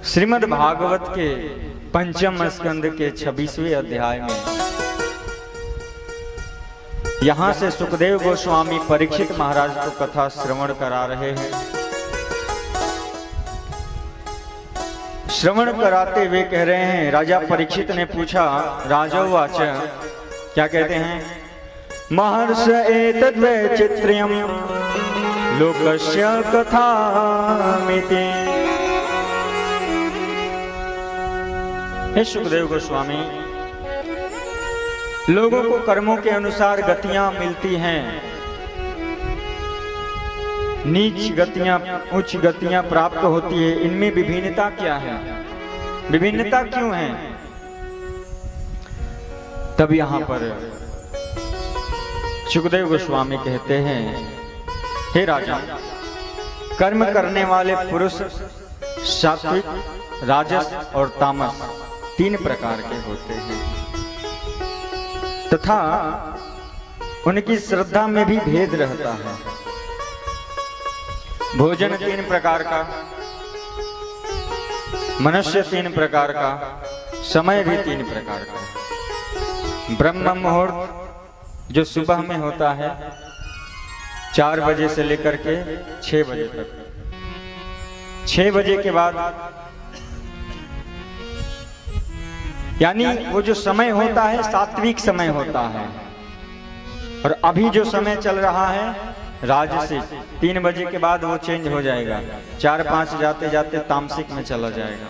श्रीमद् भागवत के पंचम स्कंद के 26वें अध्याय में यहाँ से सुखदेव गोस्वामी परीक्षित महाराज को कथा श्रवण करा रहे हैं। श्रवण कराते हुए कह रहे हैं, राजा परीक्षित ने पूछा, राजोवाच, क्या कहते हैं? महर्ष एतद् वैचित्र्यम् लोकस्य कथामिति। हे सुखदेव गोस्वामी, लोगों को कर्मों के अनुसार गतियां मिलती हैं, नीच गतियां उच्च गतियां प्राप्त होती है, इनमें विभिन्नता क्या है? विभिन्नता क्यों है? तब यहां पर सुखदेव गोस्वामी कहते हैं, हे राजा, कर्म करने वाले पुरुष सात्विक, राजस और तामस 3 प्रकार के होते हैं तथा उनकी श्रद्धा में भी भेद रहता है। भोजन 3 प्रकार का, मनुष्य 3 प्रकार का, समय भी 3 प्रकार का। ब्रह्म मुहूर्त जो सुबह में होता है 4 बजे से लेकर के 6 बजे तक, 6 बजे के बाद यानी वो जो समय होता है सात्विक समय होता है, और अभी जो समय चल रहा है राजसिक, 3 बजे के बाद वो चेंज हो जाएगा, 4-5 जाते जाते तामसिक में चला जाएगा।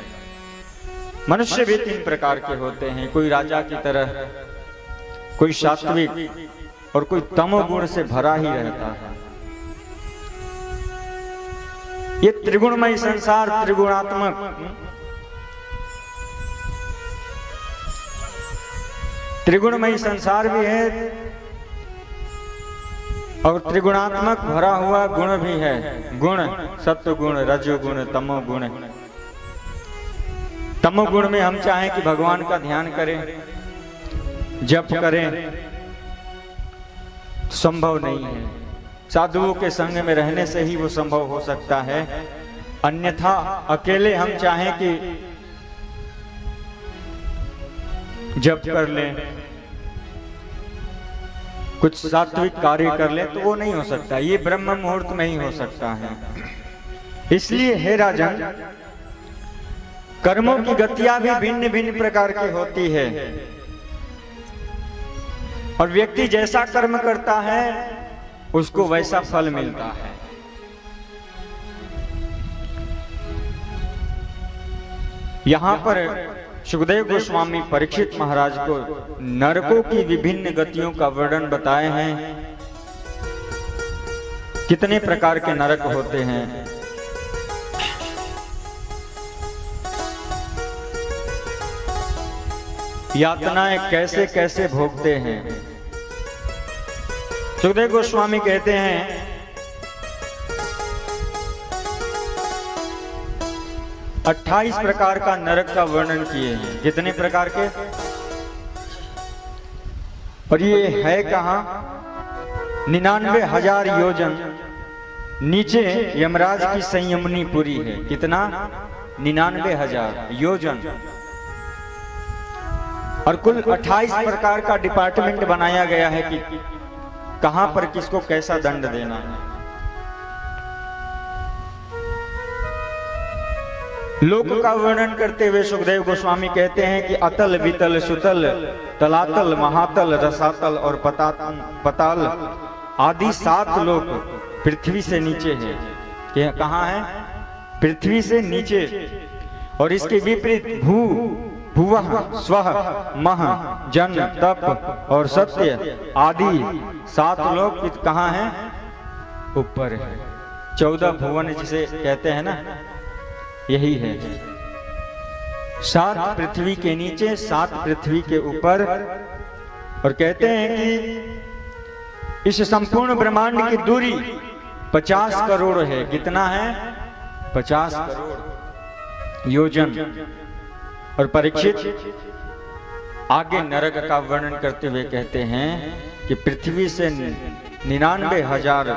मनुष्य भी 3 प्रकार के होते हैं, कोई राजा की तरह, कोई सात्विक और कोई तमोगुण से भरा ही रहता है। ये त्रिगुणमय संसार त्रिगुणमय संसार भी है और त्रिगुणात्मक भरा हुआ गुण भी है। गुण सत्व गुण, रजोगुण, तमोगुण। तमोगुण में हम चाहें कि भगवान का ध्यान करें, जप करें, संभव नहीं है। साधुओं के संग में रहने से ही वो संभव हो सकता है, अन्यथा अकेले हम चाहें कि जप कर लें, कुछ सात्विक कार्य कर लें, तो वो नहीं हो सकता। ये ब्रह्म मुहूर्त में ही हो सकता है। इसलिए हे राजन, कर्मों की गतियां भी भिन्न भिन्न प्रकार की होती है, और व्यक्ति जैसा कर्म करता है उसको वैसा फल मिलता है। यहां पर सुखदेव गोस्वामी परीक्षित महाराज को नरकों की विभिन्न गतियों का वर्णन बताए हैं। कितने प्रकार के नरक होते हैं, यातनाएं कैसे कैसे भोगते हैं। सुखदेव गोस्वामी कहते हैं, 28 प्रकार का नरक का वर्णन किए हैं। कितने प्रकार के? और ये है कहां? 99,000 योजन नीचे यमराज की संयमनी पुरी है। कितना? 99,000 योजन। और कुल 28 प्रकार का डिपार्टमेंट बनाया गया है कि कहां पर किसको कैसा दंड देना है। लोक का वर्णन करते हुए सुखदेव गोस्वामी कहते हैं कि अतल, वितल, सुतल, तलातल, महातल, रसातल और पताल आदि 7 लोक पृथ्वी से नीचे है। कहाँ है? पृथ्वी से नीचे। और इसके विपरीत भू, भुवः, स्वः, मह, जन, तप और सत्य आदि 7 लोक कहाँ है? ऊपर है। 14 भुवन जिसे कहते हैं ना, यही है। 7 पृथ्वी के नीचे, 7 पृथ्वी के ऊपर। और कहते हैं कि इस संपूर्ण ब्रह्मांड की दूरी 50 करोड़ है। कितना है? 50 करोड़ योजन। और परीक्षित आगे नरक का वर्णन करते हुए कहते हैं कि पृथ्वी से 99,000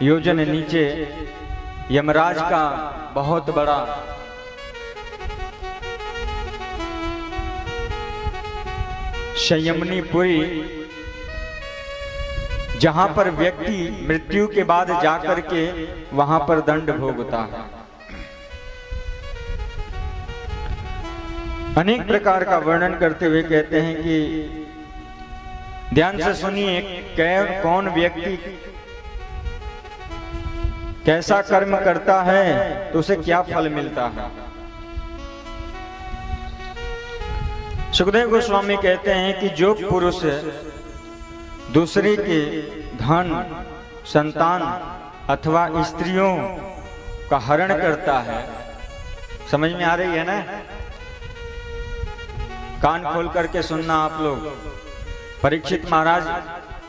योजन नीचे यमराज का बहुत बड़ा संयमनीपुरी, जहां पर व्यक्ति मृत्यु के बाद जाकर के वहां पर दंड भोगता है। अनेक प्रकार का वर्णन करते हुए कहते हैं कि ध्यान से सुनिए, कौन व्यक्ति कैसा कर्म करता है तो उसे क्या फल मिलता है। सुखदेव गोस्वामी कहते हैं कि जो पुरुष दूसरे के धन, संतान अथवा स्त्रियों का हरण करता है, समझ में आ रही है ना? कान खोल करके सुनना आप लोग। परीक्षित महाराज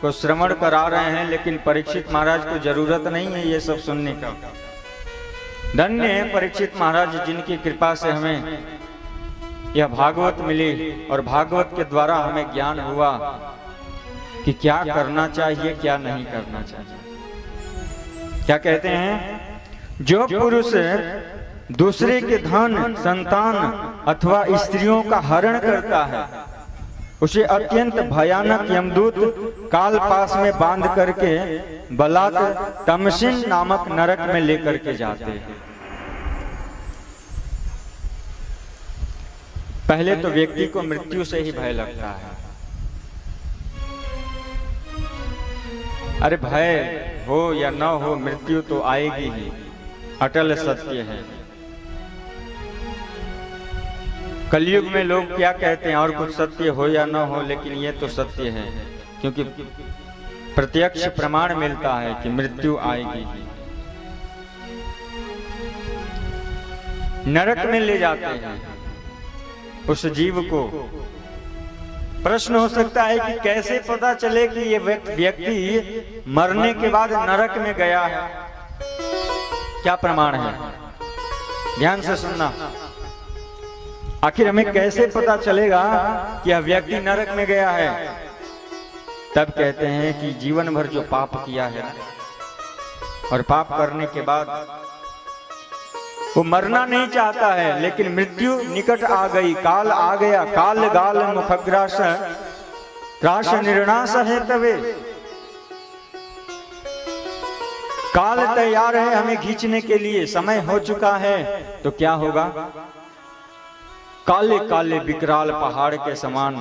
को श्रवण करा रहे हैं, लेकिन परीक्षित महाराज को जरूरत नहीं है ये सब सुनने का। धन्य है परीक्षित महाराज जिनकी कृपा से हमें यह भागवत मिली और भागवत के द्वारा हमें ज्ञान हुआ कि क्या करना चाहिए, क्या नहीं करना चाहिए। क्या कहते हैं? जो पुरुष दूसरे के धन, संतान अथवा स्त्रियों का हरण करता है, उसे अत्यंत भयानक यमदूत काल पास में बांध करके बलात् तमसिन नामक नरक में लेकर के जाते हैं। पहले तो व्यक्ति को मृत्यु से ही भय लगता है। अरे भय हो या न हो, मृत्यु तो आएगी ही, अटल सत्य है। कलयुग में लोग क्या कहते हैं, और कुछ सत्य हो या न हो, लेकिन ये तो सत्य है, क्योंकि प्रत्यक्ष प्रमाण मिलता है कि मृत्यु आएगी। नरक में ले जाते हैं उस जीव को। प्रश्न हो सकता है कि कैसे पता चले कि ये व्यक्ति मरने के बाद नरक में गया है? क्या प्रमाण है? ध्यान से सुनना। आखिर हमें कैसे पता चलेगा कि यह व्यक्ति नरक में गया है? तब कहते हैं कि जीवन भर जो पाप किया है और पाप करने के बाद वो मरना नहीं चाहता है, लेकिन मृत्यु निकट आ गई, काल आ गया, काल गाल मुखग्रास ग्रास निर्णास है तवे, काल तैयार है हमें खींचने के लिए, समय हो चुका है। तो क्या होगा? काले काले विकराल पहाड़ के समान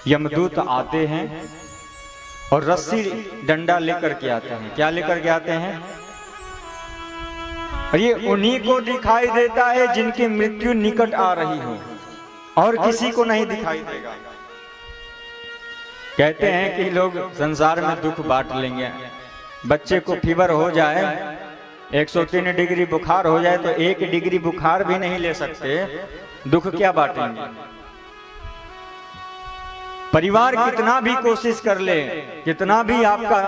यमदूत आते हैं और रस्सी डंडा लेकर के आते हैं। क्या लेकर के आते हैं? ये उन्हीं को दिखाई देता है जिनकी मृत्यु निकट आ रही हो, और किसी को नहीं दिखाई देगा। कहते हैं कि लोग संसार में दुख बांट लेंगे। बच्चे को फीवर हो जाए, 103 डिग्री बुखार हो जाए, तो 1 डिग्री बुखार भी नहीं ले सकते, दुख क्या बांटेंगे? परिवार कितना भी कोशिश कर ले, कितना भी आपका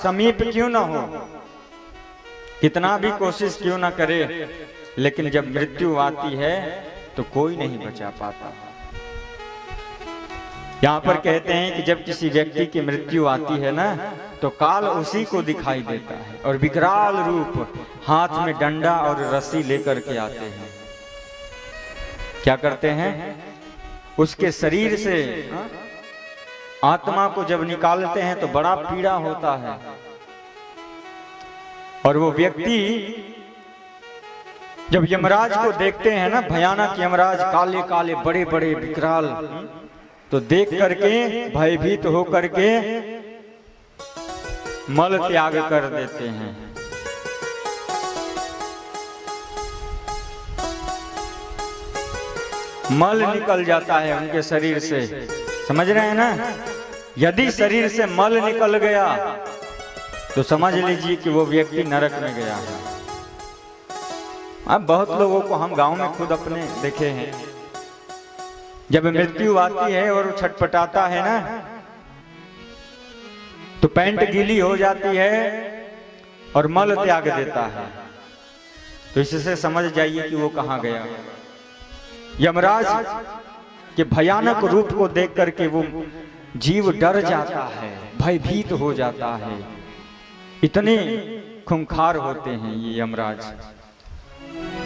समीप क्यों ना हो, कितना भी कोशिश क्यों ना करे, लेकिन जब मृत्यु आती है तो कोई नहीं बचा पाता। यहाँ पर कहते हैं कि जब किसी व्यक्ति की मृत्यु आती है ना, तो काल उसी को दिखाई देता है और विकराल रूप हाथ में डंडा और रस्सी लेकर के आते हैं। क्या करते हैं? उसके शरीर से आत्मा को जब निकालते हैं तो बड़ा पीड़ा होता है, और वो व्यक्ति जब यमराज को देखते हैं ना, भयानक यमराज, काले काले बड़े बड़े विकराल, तो देख करके भयभीत होकर के मल त्याग कर देते हैं। मल निकल जाता है उनके शरीर से, समझ रहे हैं ना? यदि शरीर से मल निकल गया तो समझ लीजिए कि वो व्यक्ति नरक में गया है। अब बहुत लोगों को हम गांव में खुद अपने देखे हैं, जब मृत्यु आती है और छटपटाता है ना, तो पैंट गीली हो जाती है और मल त्याग देता है। तो इससे समझ जाइए कि वो कहां गया। यमराज के भयानक रूप को देख करके वो जीव डर जाता है, भयभीत हो जाता है। इतने खूंखार होते हैं ये यमराज।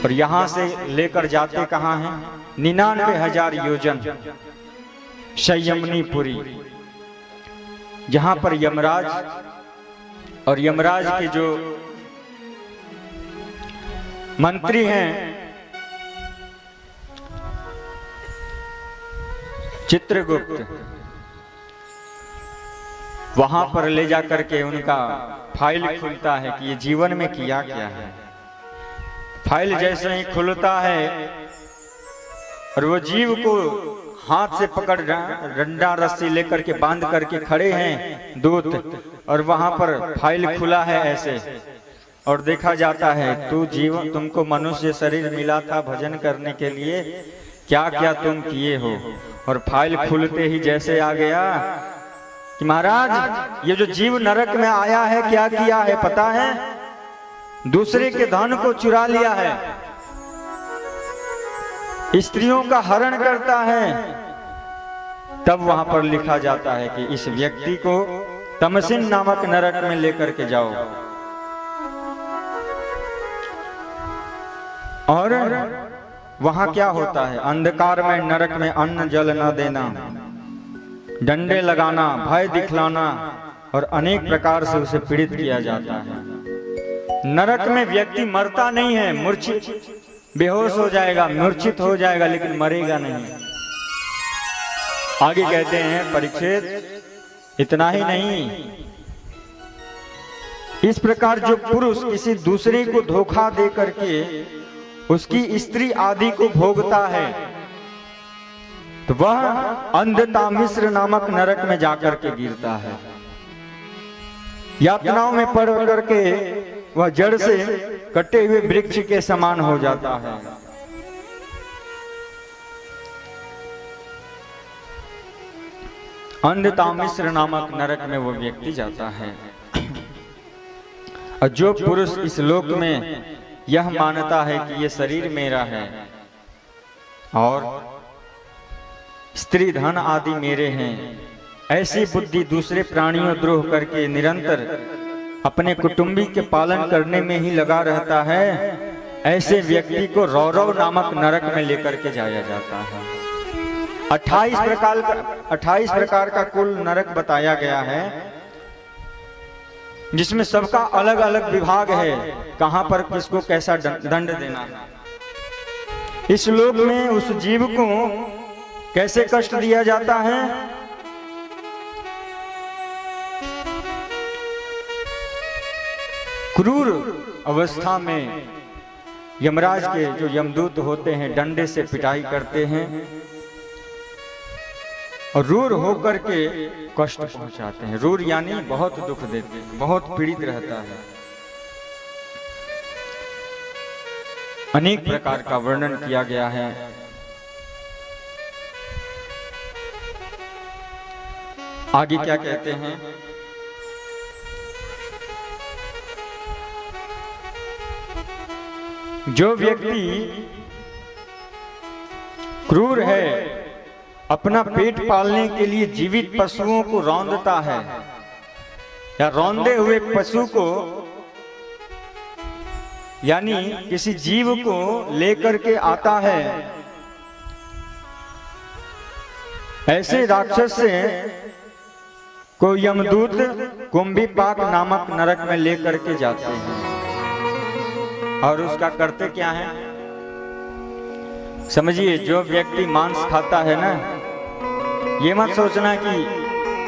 और यहां से लेकर जाते कहां हैं? 99,000 योजन संयमनीपुरी, जहां पर यमराज और यमराज के जो मंत्री हैं चित्रगुप्त, वहां पर ले जाकर के उनका फाइल खुलता है कि ये जीवन में किया क्या है। फाइल जैसे ही खुलता है और वो जीव को हाथ से पकड़ डंडा रस्सी लेकर के बांध करके खड़े हैं दूत, और वहां पर फाइल खुला है ऐसे, और देखा जाता है तू जीवन, तुमको मनुष्य शरीर मिला था भजन करने के लिए, क्या क्या तुम किए हो। और फाइल खुलते ही जैसे आ गया कि महाराज ये जो जीव नरक में आया है क्या किया है पता है? दूसरे के धन को चुरा लिया है, स्त्रियों का हरण करता है। तब वहां पर लिखा जाता है कि इस व्यक्ति को तमसिन नामक नरक में लेकर के जाओ, और वहां क्या होता है? अंधकार में नरक में अन्न जल न देना, डंडे लगाना, भय दिखलाना और अनेक प्रकार से उसे पीड़ित किया जाता है। नरक में व्यक्ति मरता नहीं है, मूर्छित बेहोश हो जाएगा, मूर्छित हो जाएगा, लेकिन मरेगा नहीं। आगे कहते हैं परीक्षित, इतना ही नहीं, इस प्रकार जो पुरुष किसी दूसरे को धोखा दे करके उसकी स्त्री आदि को भोगता है तो वह अंधता मिश्र नामक नरक में जाकर के गिरता है। यातनाओं में पड़ करके वह जड़ से कटे हुए वृक्ष के समान हो जाता है। अंधता मिश्र नामक नरक में वो व्यक्ति जाता है। और जो पुरुष इस लोक में यह मानता है कि ये शरीर मेरा है और स्त्री धन आदि मेरे हैं, ऐसी बुद्धि दूसरे प्राणियों द्रोह करके निरंतर अपने कुटुंबी के पालन करने में ही लगा रहता है, ऐसे व्यक्ति को रौरव नामक नरक में लेकर के जाया जाता है। 28 प्रकार का कुल नरक बताया गया है, जिसमें सबका अलग अलग विभाग है, कहां पर किसको कैसा दंड देना है। इस लोक में उस जीव को कैसे कष्ट दिया जाता है? क्रूर अवस्था में यमराज के जो यमदूत होते हैं डंडे से पिटाई करते हैं और रूर होकर के कष्ट पहुंचाते हैं। रूर यानी बहुत दुख देते हैं, बहुत पीड़ित रहता है। अनेक प्रकार का वर्णन किया गया है। आगे क्या कहते हैं? जो व्यक्ति क्रूर है, अपना पेट पालने के लिए जीवित पशुओं को रौंदता है या रौंदे हुए पशु को यानी किसी जीव को लेकर के आता है, ऐसे राक्षस से को यमदूत कुंभीपाक नामक नरक में लेकर के जाते हैं। और उसका करते क्या है समझिए? जो व्यक्ति मांस खाता है ना, ये मत सोचना कि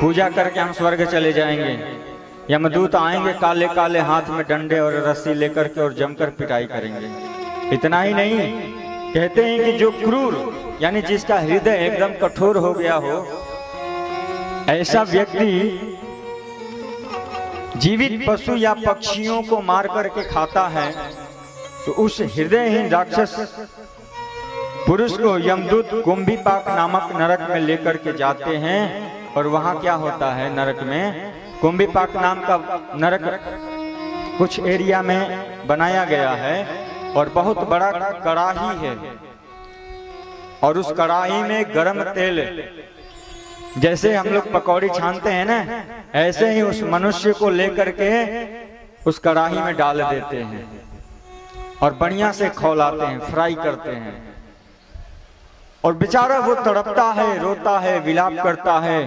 पूजा करके हम स्वर्ग चले जाएंगे। यमदूत आएंगे काले काले हाथ में डंडे और रस्सी लेकर के और जमकर पिटाई करेंगे। इतना ही नहीं, कहते हैं कि जो क्रूर यानी जिसका हृदय एकदम कठोर हो गया हो, ऐसा व्यक्ति जीवित पशु या पक्षियों को मार करके खाता है तो उस हृदयहीन राक्षस पुरुष को यमदूत कुंभीपाक नामक नरक में लेकर के जाते हैं। और वहां क्या होता है? नरक में कुंभीपाक नाम का नरक कुछ एरिया में बनाया गया है और बहुत बड़ा कड़ाही है, और उस कड़ाही में गरम तेल, जैसे हम लोग पकौड़ी छानते हैं ना, ऐसे ही उस मनुष्य को लेकर के उस कढ़ाई में डाल देते हैं और बढ़िया से खौलाते हैं, फ्राई करते हैं। और बेचारा वो तड़पता है, रोता है, विलाप करता है,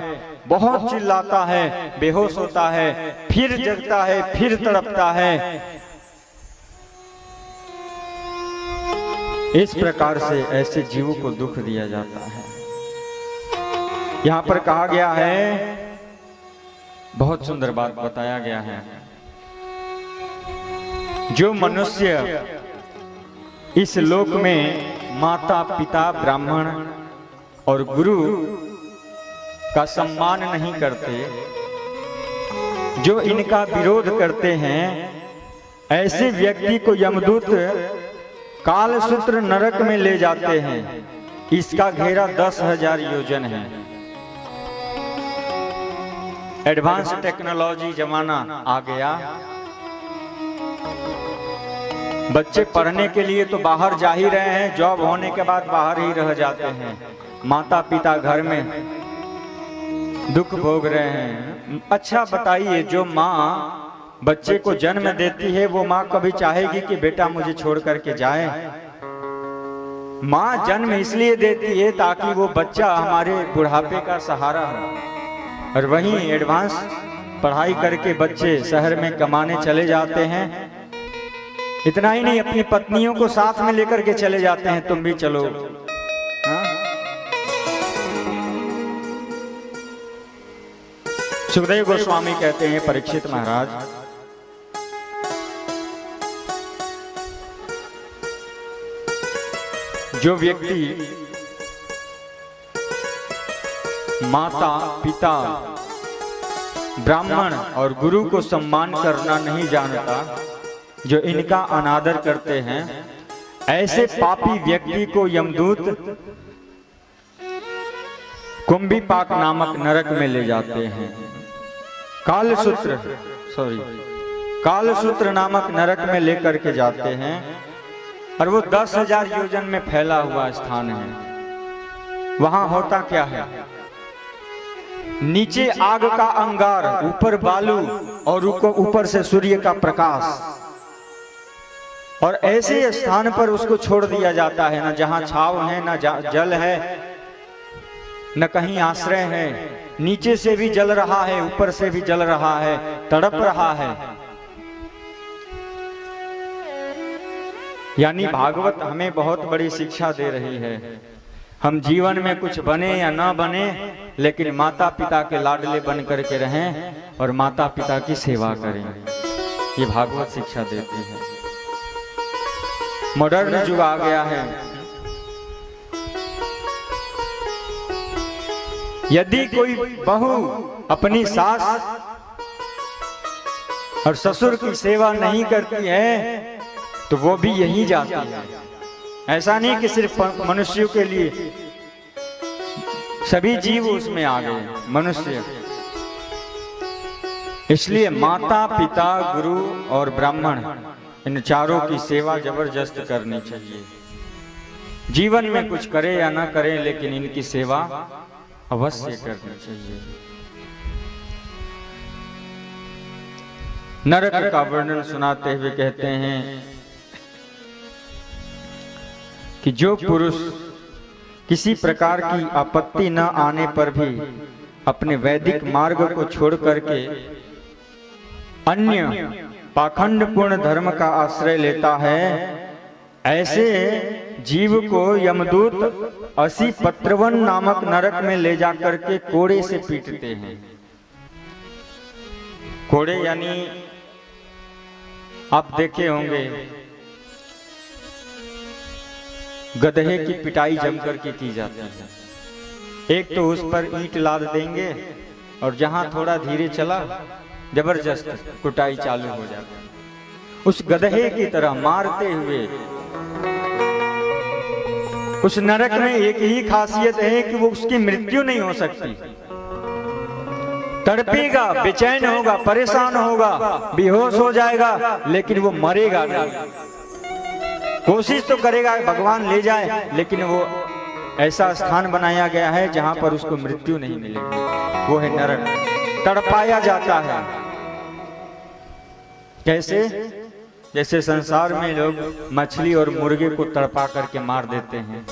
बहुत चिल्लाता है, बेहोश होता है, फिर जगता है, फिर तड़पता है। इस प्रकार से ऐसे जीवों को दुख दिया जाता है। यहां पर कहा गया है, बहुत सुंदर बात बताया गया है, जो मनुष्य इस लोक में माता पिता ब्राह्मण और गुरु का सम्मान नहीं करते, जो इनका विरोध करते हैं, ऐसे व्यक्ति को यमदूत कालसूत्र नरक में ले जाते हैं। इसका घेरा 10,000 योजन है। एडवांस टेक्नोलॉजी जमाना आ गया। बच्चे पढ़ने के लिए तो बाहर जा ही रहे हैं, जॉब होने के बाद बाहर ही रह जाते हैं। माता पिता घर में दुख भोग रहे हैं। अच्छा बताइए, जो माँ बच्चे को जन्म देती है, वो माँ कभी चाहेगी कि बेटा मुझे छोड़ करके जाए? माँ जन्म इसलिए देती है ताकि वो बच्चा हमारे बुढ़ापे का सहारा हो। और वहीं एडवांस पढ़ाई करके बच्चे शहर में कमाने चले जाते हैं। इतना ही नहीं, अपनी पत्नियों को साथ में लेकर के चले जाते हैं, तुम भी चलो। हाँ? सुखदेव गोस्वामी कहते हैं, परीक्षित महाराज, जो व्यक्ति माता पिता ब्राह्मण और गुरु को सम्मान करना नहीं जानता, जो इनका अनादर करते हैं, ऐसे पापी व्यक्ति को यमदूत कुंभीपाक नामक नरक में ले जाते हैं। कालसूत्र नामक नरक में लेकर के जाते हैं। और वो 10,000 योजन में फैला हुआ स्थान है। वहां होता क्या है? नीचे आग का अंगार, ऊपर बालू और ऊपर से सूर्य का प्रकाश। और ऐसे स्थान पर उसको छोड़ दिया जाता है, न जहां छाव है, न जल है, न कहीं आश्रय है। नीचे से भी जल रहा है, ऊपर से भी जल रहा है, तड़प रहा है। यानी भागवत हमें बहुत बड़ी शिक्षा दे रही है। हम जीवन में कुछ बने या ना बने, लेकिन माता पिता के लाडले बन करके रहें और माता पिता की सेवा करें। ये भागवत शिक्षा देती है। मॉडर्न युग आ गया है। यदि कोई बहू अपनी सास और ससुर की सेवा नहीं करती है तो वो भी यही जाती है। ऐसा नहीं कि सिर्फ मनुष्यों के लिए, सभी जीव उसमें आ गए, मनुष्य। इसलिए माता पिता गुरु और ब्राह्मण, इन चारों की सेवा जबरदस्त करनी चाहिए। जीवन में कुछ करे या ना करे, लेकिन इनकी सेवा अवश्य करनी चाहिए। नरक का वर्णन सुनाते हुए कहते हैं कि जो पुरुष किसी प्रकार की आपत्ति न आने पर भी अपने वैदिक मार्ग को छोड़ करके अन्य पाखंडपूर्ण धर्म का आश्रय लेता है, ऐसे जीव को यमदूत 80 पत्रवन नामक नरक में ले जाकर के कोड़े से पीटते हैं। कोड़े यानी आप देखे होंगे, गधे की पिटाई जमकर के की जाती है। एक तो उस पर ईंट लाद देंगे और जहां थोड़ा धीरे चला, जबरदस्त कुटाई चालू हो जाती है। उस गधे की तरह मारते हुए। उस नरक में एक ही खासियत है कि वो उसकी मृत्यु नहीं हो सकती। तड़पेगा, बेचैन होगा, परेशान होगा, बेहोश हो जाएगा, लेकिन वो मरेगा नहीं। कोशिश तो करेगा भगवान ले जाए, लेकिन वो ऐसा स्थान बनाया गया है जहां पर उसको मृत्यु नहीं मिलेगी। वो है नरक। तड़पाया जाता है, कैसे? जैसे संसार में लोग मछली और मुर्गे को तड़पा करके मार देते हैं।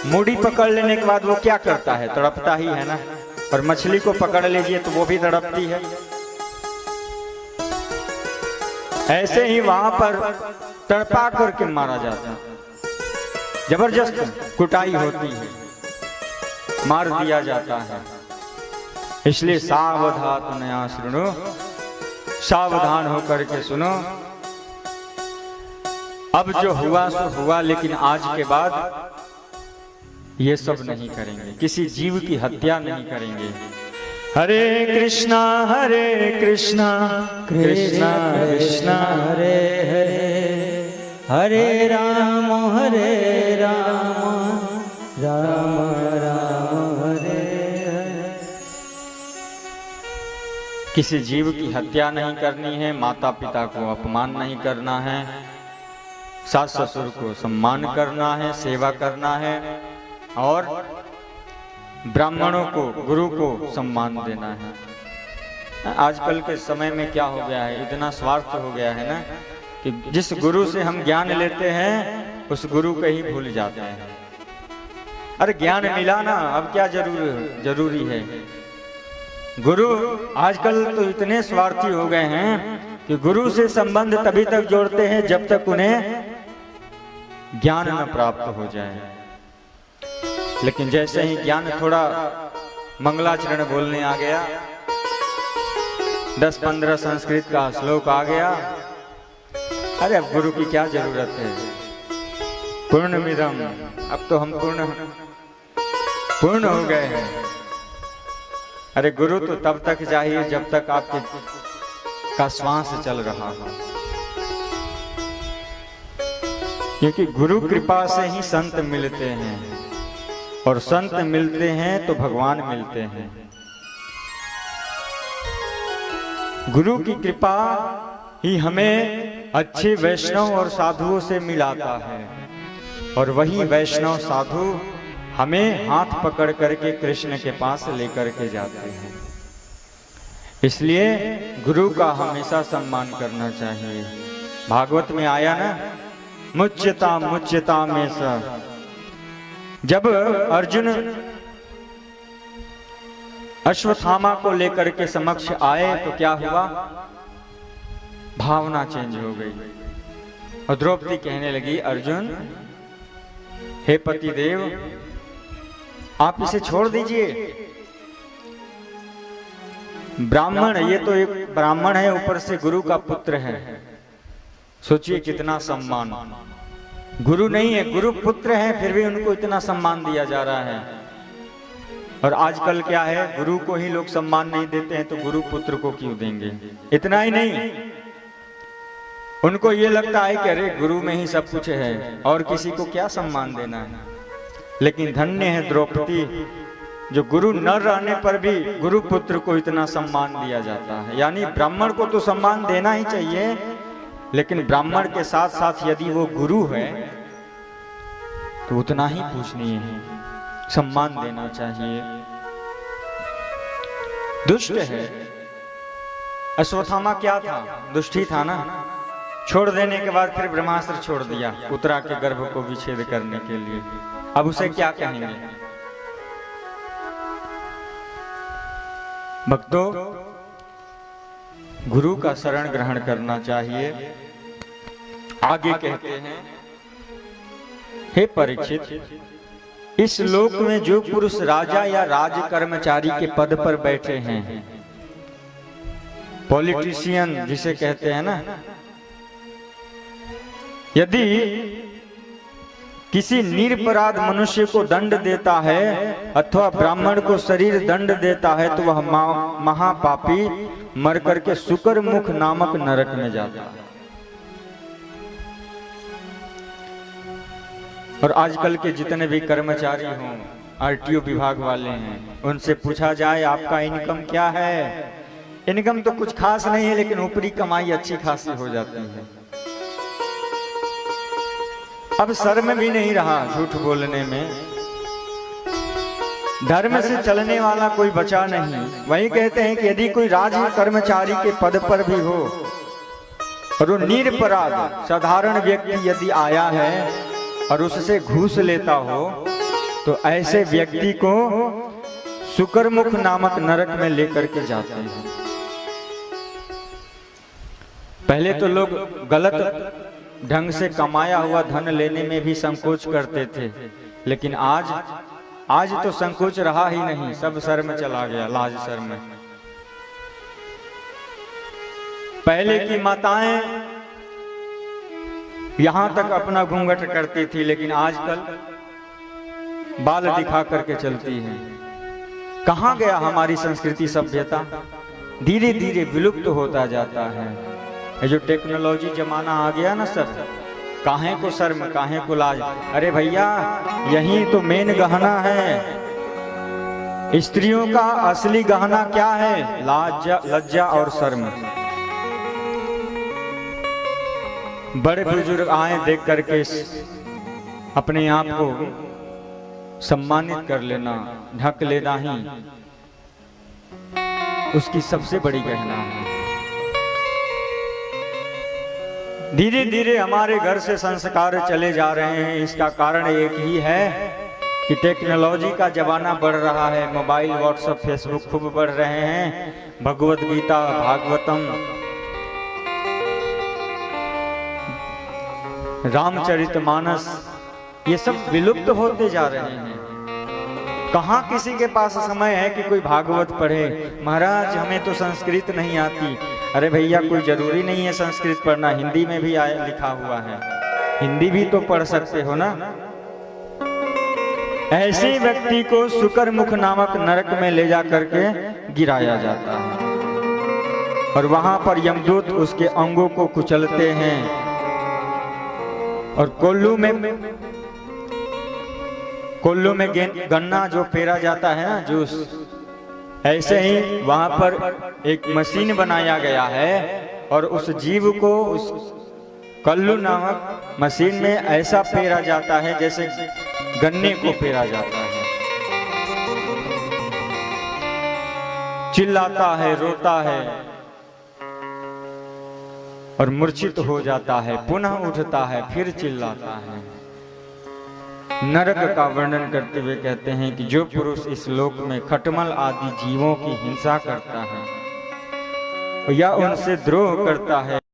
मूड़ी पकड़ लेने के बाद वो क्या करता है? तड़पता ही है ना। और मछली को पकड़ लीजिए तो वो भी तड़पती है। ऐसे ही वहां पर तड़पा करके मारा जाता है, जबरदस्त कुटाई होती है, मार दिया जाता है। इसलिए सावधान नया सुनो, सावधान होकर के सुनो। अब जो हुआ सो हुआ, लेकिन आज के बाद ये सब नहीं करेंगे, किसी जीव की हत्या नहीं करेंगे। हरे कृष्णा कृष्णा कृष्णा हरे हरे, हरे राम राम राम हरे हरे। किसी जीव की हत्या नहीं करनी है, माता पिता को अपमान नहीं करना है, सास ससुर को सम्मान करना है, सेवा करना है, और ब्राह्मणों को, गुरु को सम्मान देना है। आजकल के समय में क्या हो गया है, इतना स्वार्थ हो गया है ना कि जिस गुरु से हम ज्ञान लेते हैं उस गुरु को ही भूल जाते हैं। अरे ज्ञान मिला ना, अब क्या जरूरी है। गुरु आजकल तो इतने स्वार्थी हो गए हैं कि गुरु से संबंध तभी तक जोड़ते हैं जब तक उन्हें ज्ञान न प्राप्त हो जाए। लेकिन जैसे ही ज्ञान थोड़ा मंगलाचरण बोलने आ गया, 10-15 संस्कृत का श्लोक आ गया, अरे अब गुरु की क्या जरूरत है। पूर्णमिदम, अब तो हम पूर्ण हो गए हैं। अरे गुरु तो तब तक चाहिए जब तक आपके का श्वास चल रहा हो, क्योंकि गुरु कृपा से ही संत मिलते हैं, और संत मिलते हैं तो भगवान मिलते हैं। गुरु की कृपा ही हमें अच्छे वैष्णव और साधुओं से मिलाता है, और वही वैष्णव साधु हमें हाथ पकड़ करके कृष्ण के पास लेकर के जाते हैं। इसलिए गुरु का हमेशा सम्मान करना चाहिए। भागवत में आया ना, मुच्यता में सा। जब अर्जुन अश्वत्थामा को लेकर के समक्ष आए तो क्या हुआ, भावना चेंज हो गई, और द्रौपदी कहने लगी, अर्जुन हे पति देव, आप इसे छोड़ दीजिए। ब्राह्मण, ये तो एक ब्राह्मण है, ऊपर से गुरु का पुत्र है। सोचिए कितना सम्मान। गुरु नहीं है, गुरु पुत्र है, फिर भी उनको इतना सम्मान दिया जा रहा है। और आजकल क्या है, गुरु को ही लोग सम्मान नहीं देते हैं तो गुरु पुत्र को क्यों देंगे। इतना ही नहीं, उनको ये लगता है कि अरे गुरु में ही सब कुछ है और किसी को क्या सम्मान देना है। लेकिन धन्य है द्रौपदी, जो गुरु न रहने पर भी गुरु पुत्र को इतना सम्मान दिया जाता है। यानी ब्राह्मण को तो सम्मान देना ही चाहिए, लेकिन ब्राह्मण के साथ साथ यदि वो गुरु है तो उतना ही पूजनीय है, सम्मान देना चाहिए। दुष्ट है, अश्वत्थामा क्या था, दुष्ट ही था ना। छोड़ देने के बाद फिर ब्रह्मास्त्र छोड़ दिया उत्तरा के गर्भ को विच्छेद करने के लिए। अब उसे क्या कहेंगे। भक्तों, गुरु का शरण ग्रहण करना चाहिए। आगे कहते हैं, हे परीक्षित, इस लोक में जो पुरुष राजा या राज कर्मचारी के पद पर बैठे हैं, पॉलिटिशियन जिसे कहते हैं ना, यदि किसी निरपराध मनुष्य को दंड देता है अथवा ब्राह्मण को शरीर दंड देता है तो वह महापापी मर करके सुकर मुख नामक नरक में जाता है। और आजकल के जितने भी कर्मचारी हों, आरटीओ विभाग वाले हैं, उनसे पूछा जाए आपका इनकम क्या है, इनकम तो कुछ खास नहीं है, लेकिन ऊपरी कमाई अच्छी खासी हो जाती है। अब शर्म भी नहीं रहा झूठ बोलने में, धर्म से चलने वाला कोई बचा नहीं। वही कहते हैं कि यदि कोई राज कर्मचारी के पद पर भी हो और वो निरपराध साधारण व्यक्ति यदि आया है और उससे घूस लेता हो तो ऐसे व्यक्ति को शुक्रमुख नामक नरक में लेकर के जाते हैं। पहले तो लोग गलत ढंग से कमाया हुआ धन लेने में भी संकोच करते थे, लेकिन आज तो संकोच रहा ही नहीं, सब सर में चला गया, लाज सर में। पहले की माताएं यहां तक अपना घूंघट करती थी, लेकिन आजकल बाल दिखा करके चलती हैं। कहां गया हमारी संस्कृति सभ्यता? धीरे धीरे विलुप्त होता जाता है। ये जो टेक्नोलॉजी जमाना आ गया ना सर, काहे को शर्म, काहे को लाज? अरे भैया, यही तो मेन गहना है। स्त्रियों का असली गहना क्या है? लज्जा और शर्म। बड़े बुजुर्ग आए देख करके अपने आप को सम्मानित कर लेना, ढक लेना ही उसकी सबसे बड़ी गहना है। धीरे धीरे हमारे घर से संस्कार चले जा रहे हैं। इसका कारण एक ही है कि टेक्नोलॉजी का जमाना बढ़ रहा है। मोबाइल, व्हाट्सएप, फेसबुक खूब बढ़ रहे हैं। भगवत गीता, भागवतम, रामचरितमानस, ये सब विलुप्त होते जा रहे हैं। कहाँ किसी के पास समय है कि कोई भागवत पढ़े? महाराज, हमें तो संस्कृत नहीं आती। अरे भैया, कोई जरूरी नहीं है संस्कृत पढ़ना, हिंदी में भी लिखा हुआ है, हिंदी भी तो पढ़ सकते हो ना। ऐसे व्यक्ति को शुक्रमुख नामक नरक में ले जा करके गिराया जाता है और वहां पर यमदूत उसके अंगों को कुचलते हैं और कोल्लू में गन्ना जो पेरा जाता है ना, जूस, ऐसे ही वहां पर एक मशीन बनाया गया है और उस जीव को उस कल्लू नामक मशीन में ऐसा पेरा जाता है जैसे गन्ने को पेरा जाता है। चिल्लाता है, रोता है और मूर्छित हो जाता है, पुनः उठता है, फिर चिल्लाता है। नरक का वर्णन करते हुए कहते हैं कि जो पुरुष इस लोक में खटमल आदि जीवों की हिंसा करता है या उनसे द्रोह करता है,